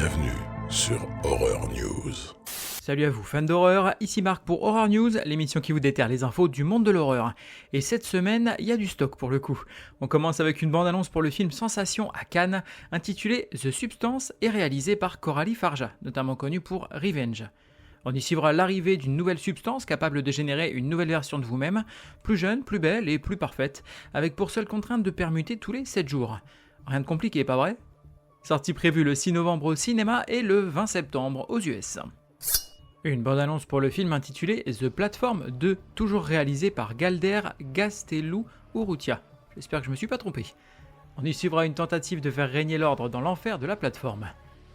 Bienvenue sur Horror News. Salut à vous fans d'horreur, ici Marc pour Horror News, l'émission qui vous déterre les infos du monde de l'horreur. Et cette semaine, il y a du stock pour le coup. On commence avec une bande-annonce pour le film Sensation à Cannes, intitulé The Substance et réalisé par Coralie Farja, notamment connue pour Revenge. On y suivra l'arrivée d'une nouvelle substance capable de générer une nouvelle version de vous-même, plus jeune, plus belle et plus parfaite, avec pour seule contrainte de permuter tous les 7 jours. Rien de compliqué, pas vrai ? Sortie prévue le 6 novembre au cinéma et le 20 septembre aux US. Une bande-annonce pour le film intitulé The Platform 2, toujours réalisé par Galder Gaztelu Urrutia. J'espère que je me suis pas trompé. On y suivra une tentative de faire régner l'ordre dans l'enfer de la plateforme.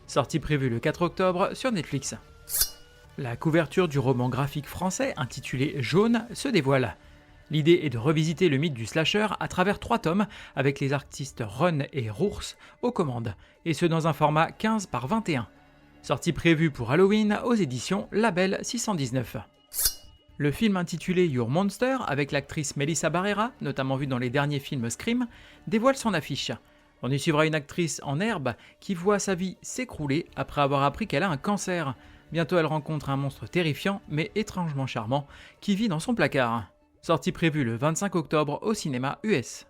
Sortie prévue le 4 octobre sur Netflix. La couverture du roman graphique français intitulé Jaune se dévoile. L'idée est de revisiter le mythe du slasher à travers 3 tomes avec les artistes Run et Rours aux commandes, et ce dans un format 15 par 21. Sortie prévue pour Halloween aux éditions Label 619. Le film intitulé Your Monster, avec l'actrice Melissa Barrera, notamment vue dans les derniers films Scream, dévoile son affiche. On y suivra une actrice en herbe qui voit sa vie s'écrouler après avoir appris qu'elle a un cancer. Bientôt elle rencontre un monstre terrifiant mais étrangement charmant qui vit dans son placard. Sortie prévue le 25 octobre au cinéma US.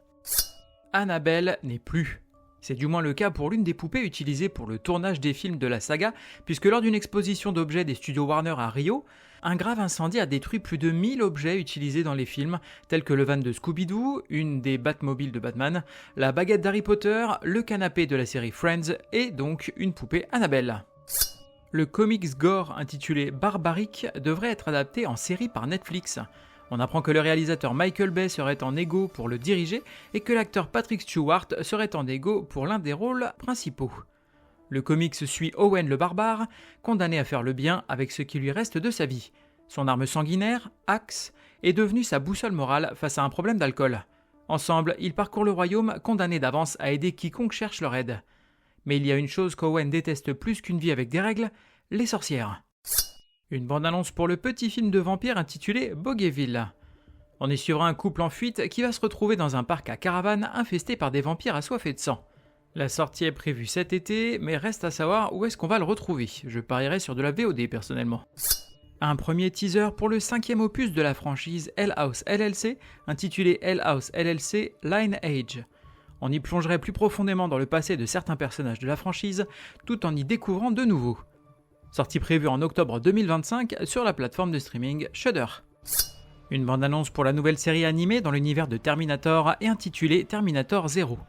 Annabelle n'est plus. C'est du moins le cas pour l'une des poupées utilisées pour le tournage des films de la saga, puisque lors d'une exposition d'objets des studios Warner à Rio, un grave incendie a détruit plus de 1000 objets utilisés dans les films, tels que le van de Scooby-Doo, une des Batmobiles de Batman, la baguette d'Harry Potter, le canapé de la série Friends et donc une poupée Annabelle. Le comics gore intitulé Barbaric devrait être adapté en série par Netflix. On apprend que le réalisateur Michael Bay serait en égo pour le diriger et que l'acteur Patrick Stewart serait en égo pour l'un des rôles principaux. Le comics suit Owen le barbare, condamné à faire le bien avec ce qui lui reste de sa vie. Son arme sanguinaire, Axe, est devenue sa boussole morale face à un problème d'alcool. Ensemble, ils parcourent le royaume, condamnés d'avance à aider quiconque cherche leur aide. Mais il y a une chose qu'Owen déteste plus qu'une vie avec des règles, les sorcières. Une bande-annonce pour le petit film de vampire intitulé Bogeyville. On y suivra un couple en fuite qui va se retrouver dans un parc à caravanes infesté par des vampires assoiffés de sang. La sortie est prévue cet été, mais reste à savoir où est-ce qu'on va le retrouver. Je parierais sur de la VOD personnellement. Un premier teaser pour le 5e opus de la franchise Hell House LLC, intitulé Hell House LLC Lineage. On y plongerait plus profondément dans le passé de certains personnages de la franchise, tout en y découvrant de nouveaux. Sortie prévue en octobre 2025 sur la plateforme de streaming Shudder. Une bande-annonce pour la nouvelle série animée dans l'univers de Terminator et intitulée Terminator 0.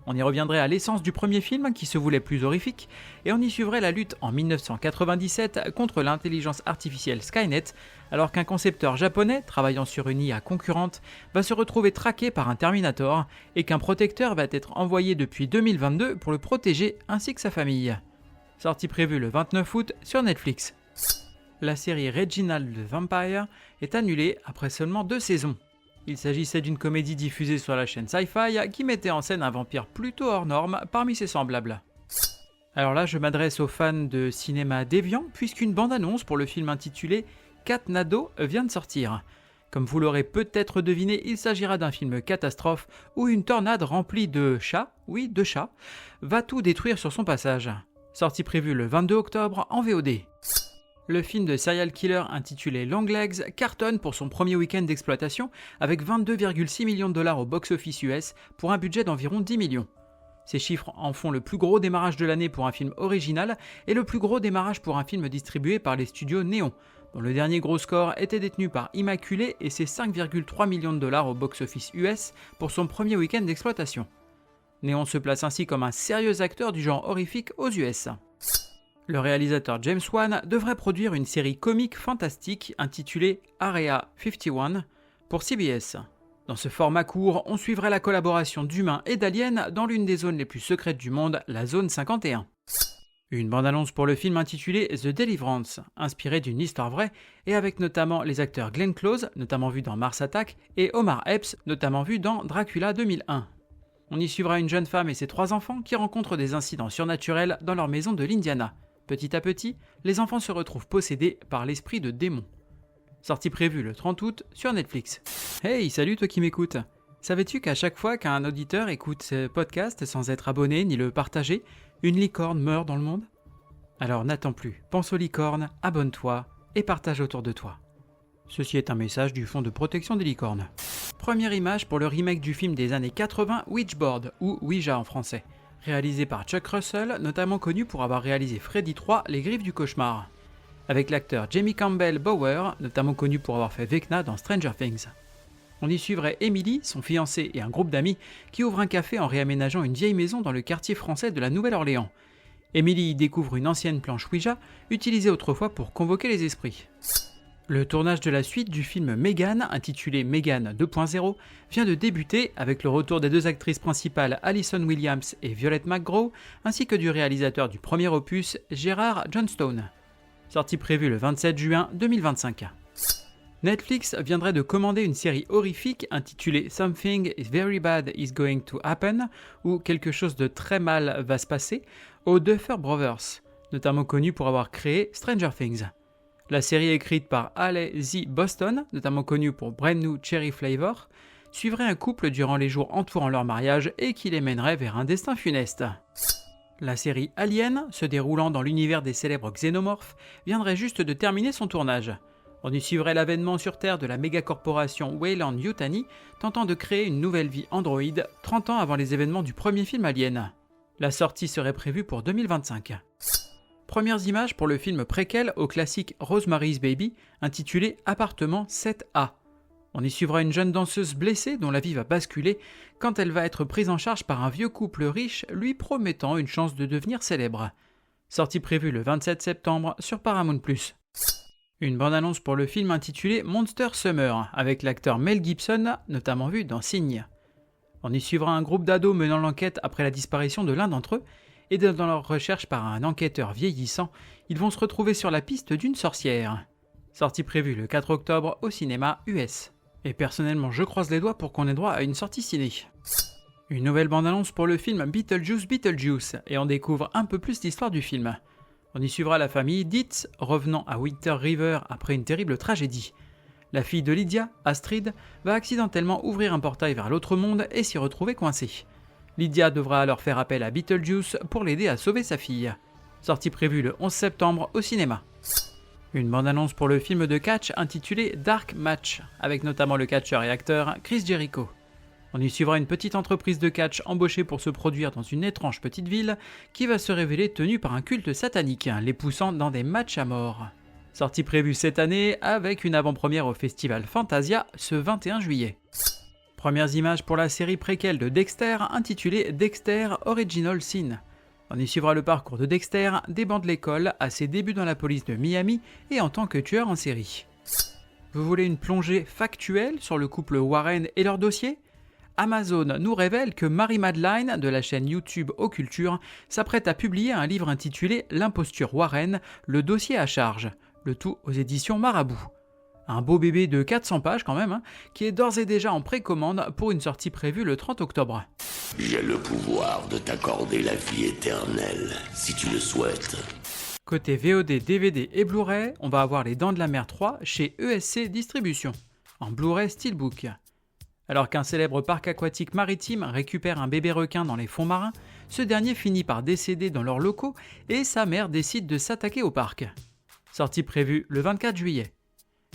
On y reviendrait à l'essence du premier film qui se voulait plus horrifique et on y suivrait la lutte en 1997 contre l'intelligence artificielle Skynet alors qu'un concepteur japonais travaillant sur une IA concurrente va se retrouver traqué par un Terminator et qu'un protecteur va être envoyé depuis 2022 pour le protéger ainsi que sa famille. Sortie prévue le 29 août sur Netflix. La série Reginald the Vampire est annulée après seulement 2 saisons. Il s'agissait d'une comédie diffusée sur la chaîne Sci-Fi qui mettait en scène un vampire plutôt hors norme parmi ses semblables. Alors là, je m'adresse aux fans de cinéma déviant puisqu'une bande-annonce pour le film intitulé Cat Nado vient de sortir. Comme vous l'aurez peut-être deviné, il s'agira d'un film catastrophe où une tornade remplie de chats, oui de chats, va tout détruire sur son passage. Sortie prévue le 22 octobre en VOD. Le film de serial killer intitulé Longlegs cartonne pour son premier week-end d'exploitation avec 22,6 millions de dollars au box-office US pour un budget d'environ 10 millions. Ces chiffres en font le plus gros démarrage de l'année pour un film original et le plus gros démarrage pour un film distribué par les studios Néon, dont le dernier gros score était détenu par Immaculée et ses 5,3 millions de dollars au box-office US pour son premier week-end d'exploitation. Néon se place ainsi comme un sérieux acteur du genre horrifique aux US. Le réalisateur James Wan devrait produire une série comique fantastique intitulée Area 51 pour CBS. Dans ce format court, on suivrait la collaboration d'humains et d'aliens dans l'une des zones les plus secrètes du monde, la zone 51. Une bande-annonce pour le film intitulé The Deliverance, inspiré d'une histoire vraie et avec notamment les acteurs Glenn Close, notamment vu dans Mars Attack, et Omar Epps, notamment vu dans Dracula 2001. On y suivra une jeune femme et ses 3 enfants qui rencontrent des incidents surnaturels dans leur maison de l'Indiana. Petit à petit, les enfants se retrouvent possédés par l'esprit de démons. Sortie prévue le 30 août sur Netflix. Hey, salut toi qui m'écoutes. Savais-tu qu'à chaque fois qu'un auditeur écoute ce podcast sans être abonné ni le partager, une licorne meurt dans le monde ? Alors n'attends plus, pense aux licornes, abonne-toi et partage autour de toi. Ceci est un message du Fonds de protection des licornes. Première image pour le remake du film des années 80 Witchboard, ou Ouija en français, réalisé par Chuck Russell, notamment connu pour avoir réalisé Freddy 3, Les Griffes du Cauchemar, avec l'acteur Jamie Campbell Bower, notamment connu pour avoir fait Vecna dans Stranger Things. On y suivrait Emily, son fiancé et un groupe d'amis qui ouvrent un café en réaménageant une vieille maison dans le quartier français de la Nouvelle-Orléans. Emily y découvre une ancienne planche Ouija, utilisée autrefois pour convoquer les esprits. Le tournage de la suite du film Megan, intitulé Megan 2.0, vient de débuter avec le retour des deux actrices principales Alison Williams et Violette McGraw, ainsi que du réalisateur du premier opus, Gerard Johnstone. Sortie prévue le 27 juin 2025. Netflix viendrait de commander une série horrifique intitulée Something is very bad is going to happen, ou quelque chose de très mal va se passer, aux Duffer Brothers, notamment connus pour avoir créé Stranger Things. La série écrite par Haley Z. Boston, notamment connue pour Brand New Cherry Flavor, suivrait un couple durant les jours entourant leur mariage et qui les mènerait vers un destin funeste. La série Alien, se déroulant dans l'univers des célèbres xénomorphes, viendrait juste de terminer son tournage. On y suivrait l'avènement sur Terre de la méga-corporation Weyland-Yutani, tentant de créer une nouvelle vie androïde 30 ans avant les événements du premier film Alien. La sortie serait prévue pour 2025. Premières images pour le film préquel au classique Rosemary's Baby, intitulé Appartement 7A. On y suivra une jeune danseuse blessée dont la vie va basculer quand elle va être prise en charge par un vieux couple riche lui promettant une chance de devenir célèbre. Sortie prévue le 27 septembre sur Paramount+. Une bande-annonce pour le film intitulé Monster Summer, avec l'acteur Mel Gibson, notamment vu dans Signe. On y suivra un groupe d'ados menant l'enquête après la disparition de l'un d'entre eux, et dans leur recherche par un enquêteur vieillissant, ils vont se retrouver sur la piste d'une sorcière. Sortie prévue le 4 octobre au cinéma US. Et personnellement, je croise les doigts pour qu'on ait droit à une sortie ciné. Une nouvelle bande-annonce pour le film Beetlejuice, et on découvre un peu plus l'histoire du film. On y suivra la famille Dietz, revenant à Winter River après une terrible tragédie. La fille de Lydia, Astrid, va accidentellement ouvrir un portail vers l'autre monde et s'y retrouver coincée. Lydia devra alors faire appel à Beetlejuice pour l'aider à sauver sa fille. Sortie prévue le 11 septembre au cinéma. Une bande-annonce pour le film de catch intitulé Dark Match, avec notamment le catcheur et acteur Chris Jericho. On y suivra une petite entreprise de catch embauchée pour se produire dans une étrange petite ville qui va se révéler tenue par un culte satanique, les poussant dans des matchs à mort. Sortie prévue cette année avec une avant-première au festival Fantasia ce 21 juillet. Premières images pour la série préquelle de Dexter intitulée Dexter Original Sin. On y suivra le parcours de Dexter, début de l'école, à ses débuts dans la police de Miami et en tant que tueur en série. Vous voulez une plongée factuelle sur le couple Warren et leur dossier ? Amazon nous révèle que Marie-Madeleine, de la chaîne YouTube Occulture, s'apprête à publier un livre intitulé L'imposture Warren, le dossier à charge, le tout aux éditions Marabout. Un beau bébé de 400 pages quand même, qui est d'ores et déjà en précommande pour une sortie prévue le 30 octobre. J'ai le pouvoir de t'accorder la vie éternelle, si tu le souhaites. Côté VOD, DVD et Blu-ray, on va avoir Les Dents de la Mer 3 chez ESC Distribution, en Blu-ray Steelbook. Alors qu'un célèbre parc aquatique maritime récupère un bébé requin dans les fonds marins, ce dernier finit par décéder dans leurs locaux et sa mère décide de s'attaquer au parc. Sortie prévue le 24 juillet.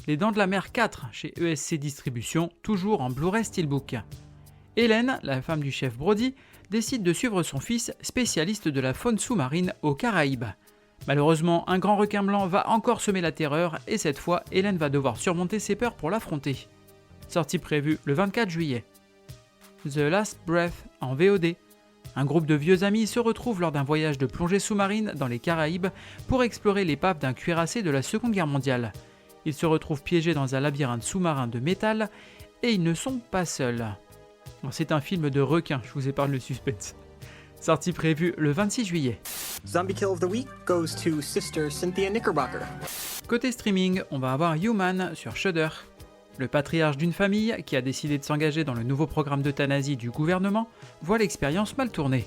Les Dents de la Mer 4 chez ESC Distribution, toujours en Blu-ray Steelbook. Hélène, la femme du chef Brody, décide de suivre son fils, spécialiste de la faune sous-marine aux Caraïbes. Malheureusement, un grand requin blanc va encore semer la terreur et cette fois, Hélène va devoir surmonter ses peurs pour l'affronter. Sortie prévue le 24 juillet. The Last Breath en VOD. Un groupe de vieux amis se retrouve lors d'un voyage de plongée sous-marine dans les Caraïbes pour explorer l'épave d'un cuirassé de la Seconde Guerre mondiale. Ils se retrouvent piégés dans un labyrinthe sous-marin de métal et ils ne sont pas seuls. C'est un film de requin, je vous épargne le suspense. Sortie prévue le 26 juillet. Zombie Kill of the Week goes to Sister Cynthia Knickerbocker. Côté streaming, on va avoir Human sur Shudder. Le patriarche d'une famille, qui a décidé de s'engager dans le nouveau programme d'euthanasie du gouvernement, voit l'expérience mal tournée.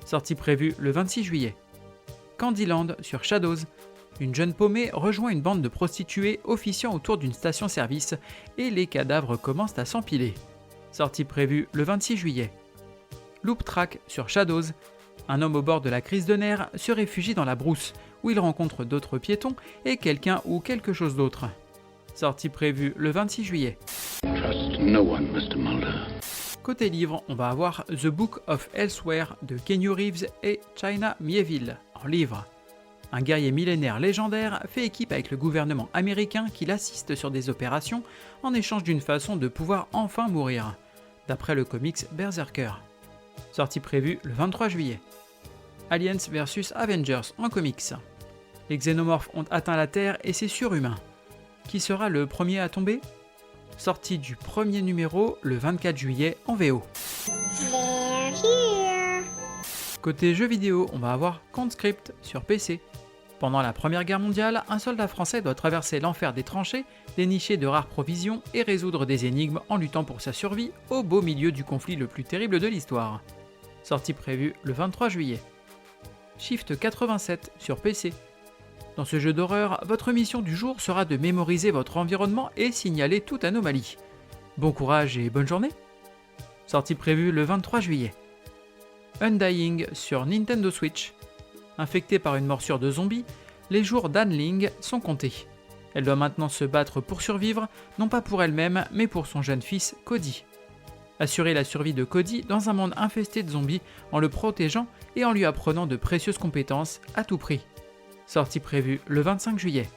Sortie prévue le 26 juillet. Candyland sur Shadows. Une jeune paumée rejoint une bande de prostituées officiant autour d'une station-service et les cadavres commencent à s'empiler. Sortie prévue le 26 juillet. Loop Track sur Shadows. Un homme au bord de la crise de nerfs se réfugie dans la brousse, où il rencontre d'autres piétons et quelqu'un ou quelque chose d'autre. Sortie prévue le 26 juillet. Trust no one, Mr. Mulder. Côté livre, on va avoir The Book of Elsewhere de Keanu Reeves et China Miéville en livre. Un guerrier millénaire légendaire fait équipe avec le gouvernement américain qui l'assiste sur des opérations en échange d'une façon de pouvoir enfin mourir, d'après le comics Berserker. Sortie prévue le 23 juillet. Aliens vs Avengers en comics. Les xénomorphes ont atteint la Terre et c'est surhumain. Qui sera le premier à tomber ? Sortie du premier numéro le 24 juillet en VO. Côté jeux vidéo, on va avoir Conscript sur PC. Pendant la Première Guerre mondiale, un soldat français doit traverser l'enfer des tranchées, dénicher de rares provisions et résoudre des énigmes en luttant pour sa survie au beau milieu du conflit le plus terrible de l'histoire. Sortie prévue le 23 juillet. Shift 87 sur PC. Dans ce jeu d'horreur, votre mission du jour sera de mémoriser votre environnement et signaler toute anomalie. Bon courage et bonne journée. Sortie prévue le 23 juillet. Undying sur Nintendo Switch. Infectée par une morsure de zombie, les jours d'Anne Ling sont comptés. Elle doit maintenant se battre pour survivre, non pas pour elle-même, mais pour son jeune fils Cody. Assurer la survie de Cody dans un monde infesté de zombies en le protégeant et en lui apprenant de précieuses compétences à tout prix. Sortie prévue le 25 juillet.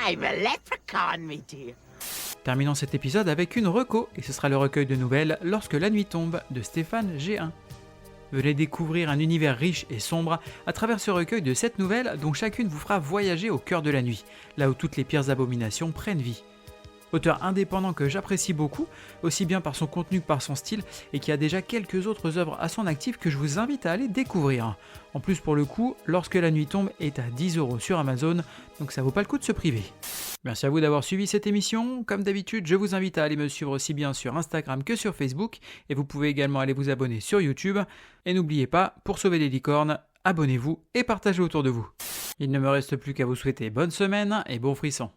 I'm a leprechaun, me dear. Terminons cet épisode avec une reco, et ce sera le recueil de nouvelles Lorsque la nuit tombe de Stéphane G1. Venez découvrir un univers riche et sombre à travers ce recueil de 7 nouvelles dont chacune vous fera voyager au cœur de la nuit, là où toutes les pires abominations prennent vie. Auteur indépendant que j'apprécie beaucoup, aussi bien par son contenu que par son style, et qui a déjà quelques autres œuvres à son actif que je vous invite à aller découvrir. En plus pour le coup, Lorsque la nuit tombe est à 10€ sur Amazon, donc ça vaut pas le coup de se priver. Merci à vous d'avoir suivi cette émission. Comme d'habitude, je vous invite à aller me suivre aussi bien sur Instagram que sur Facebook, et vous pouvez également aller vous abonner sur YouTube. Et n'oubliez pas, pour sauver les licornes, abonnez-vous et partagez autour de vous. Il ne me reste plus qu'à vous souhaiter bonne semaine et bon frisson.